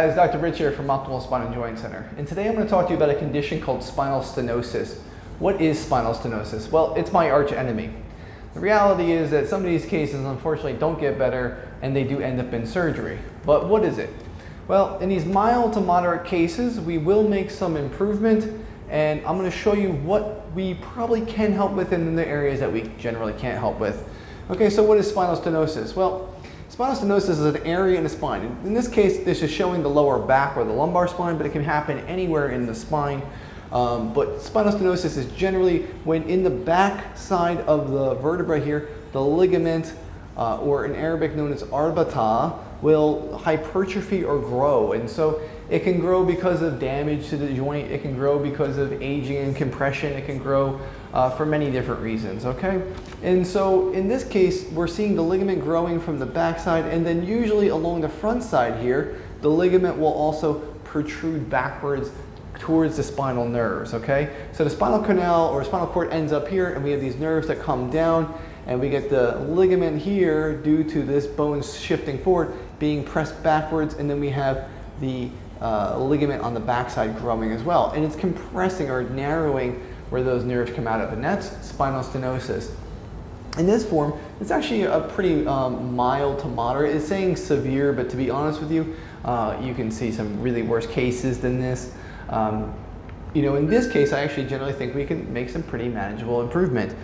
It's Dr. Rich here from Optimal Spine and Joint Center, and today I'm going to talk to you about a condition called spinal stenosis. What is spinal stenosis? Well, it's my arch enemy. The reality is that some of these cases unfortunately don't get better and they do end up in surgery. But what is it? Well, in these mild to moderate cases, we will make some improvement, and I'm going to show you what we probably can help with in the areas that we generally can't help with. Okay, so what is spinal stenosis? Well, spinal stenosis is an area in the spine. In this case, this is showing the lower back or the lumbar spine, but it can happen anywhere in the spine. But spinal stenosis is generally when in the back side of the vertebra here, the ligament, or in Arabic known as arbata, will hypertrophy or grow. And so it can grow because of damage to the joint, it can grow because of aging and compression, it can grow for many different reasons, okay? And so in this case, we're seeing the ligament growing from the backside, and then usually along the front side here, the ligament will also protrude backwards towards the spinal nerves, okay? So the spinal canal or spinal cord ends up here, and we have these nerves that come down, and we get the ligament here due to this bone shifting forward, being pressed backwards, and then we have the ligament on the backside growing as well. And it's compressing or narrowing where those nerves come out of, and that's spinal stenosis. In this form, it's actually a pretty mild to moderate. It's saying severe, but to be honest with you, you can see some really worse cases than this. You know, in this case, I actually generally think we can make some pretty manageable improvement.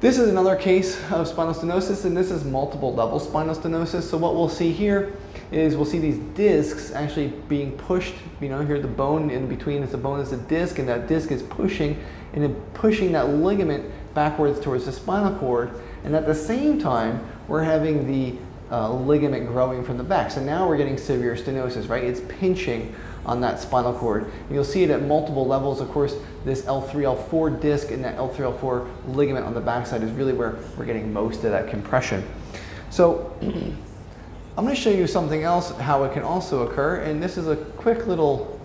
This is another case of spinal stenosis, and this is multiple level spinal stenosis. So what we'll see here is we'll see these discs actually being pushed. You know, here the bone in between is the bone is a disc, and that disc is pushing that ligament backwards towards the spinal cord. And at the same time, we're having the ligament growing from the back. So now we're getting severe stenosis, right? It's pinching on that spinal cord. And you'll see it at multiple levels. Of course, this L3, L4 disc and that L3, L4 ligament on the backside is really where we're getting most of that compression. So I'm going to show you something else, how it can also occur. And this is a quick little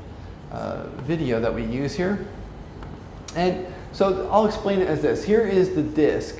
video that we use here. And so I'll explain it as this. Here is the disc,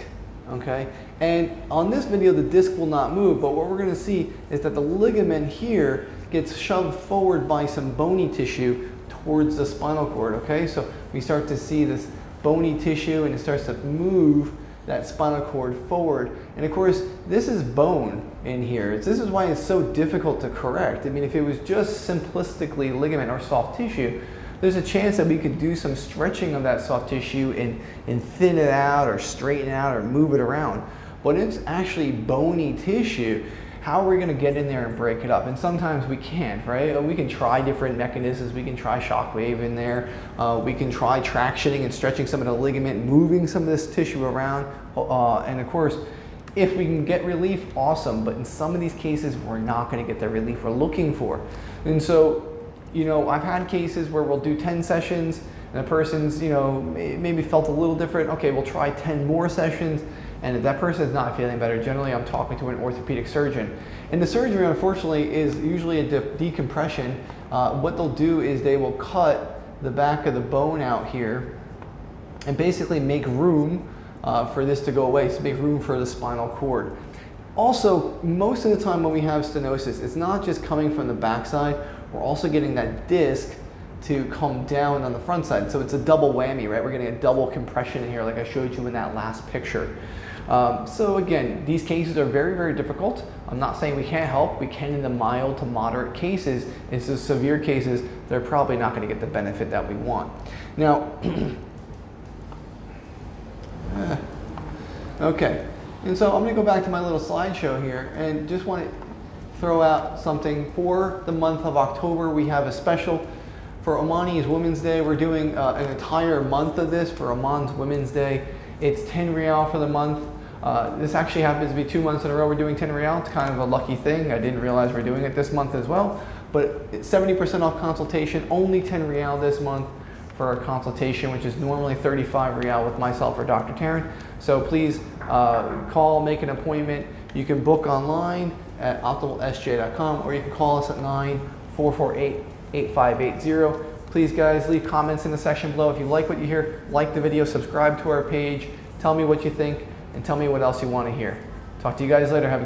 okay? And on this video, the disc will not move, but what we're going to see is that the ligament here gets shoved forward by some bony tissue towards the spinal cord, okay? So we start to see this bony tissue, and it starts to move that spinal cord forward. And of course, this is bone in here. This is why it's so difficult to correct. I mean, if it was just simplistically ligament or soft tissue, there's a chance that we could do some stretching of that soft tissue and thin it out or straighten it out or move it around. But it's actually bony tissue. How are we going to get in there and break it up? And sometimes we can't, right? We can try different mechanisms. We can try shockwave in there. We can try tractioning and stretching some of the ligament, moving some of this tissue around. And of course, if we can get relief, awesome. But in some of these cases, we're not going to get the relief we're looking for. And so, you know, I've had cases where we'll do 10 sessions and the person's, you know, maybe felt a little different. Okay, we'll try 10 more sessions. And if that person is not feeling better, generally I'm talking to an orthopedic surgeon. And the surgery, unfortunately, is usually a decompression. What they'll do is they will cut the back of the bone out here and basically make room for this to go away, so make room for the spinal cord. Also, most of the time when we have stenosis, it's not just coming from the backside, we're also getting that disc to come down on the front side. So it's a double whammy, right? We're getting a double compression in here like I showed you in that last picture. So again, these cases are very, very difficult. I'm not saying we can't help. We can in the mild to moderate cases. In the severe cases, they're probably not going to get the benefit that we want. Now, okay. And so I'm going to go back to my little slideshow here and just want to throw out something for the month of October. We have a special for Omani's Women's Day. We're doing an entire month of this for Oman's Women's Day. It's 10 Riyal for the month. This actually happens to be 2 months in a row we're doing 10 Riyal. It's kind of a lucky thing. I didn't realize we're doing it this month as well. But it's 70% off consultation, only 10 Riyal this month for a consultation, which is normally 35 Riyal with myself or Dr. Taryn. So please call, make an appointment. You can book online at OptimalSJ.com, or you can call us at 9-448-8580. Please guys, leave comments in the section below. If you like what you hear, like the video, subscribe to our page, tell me what you think, and tell me what else you want to hear. Talk to you guys later. Have a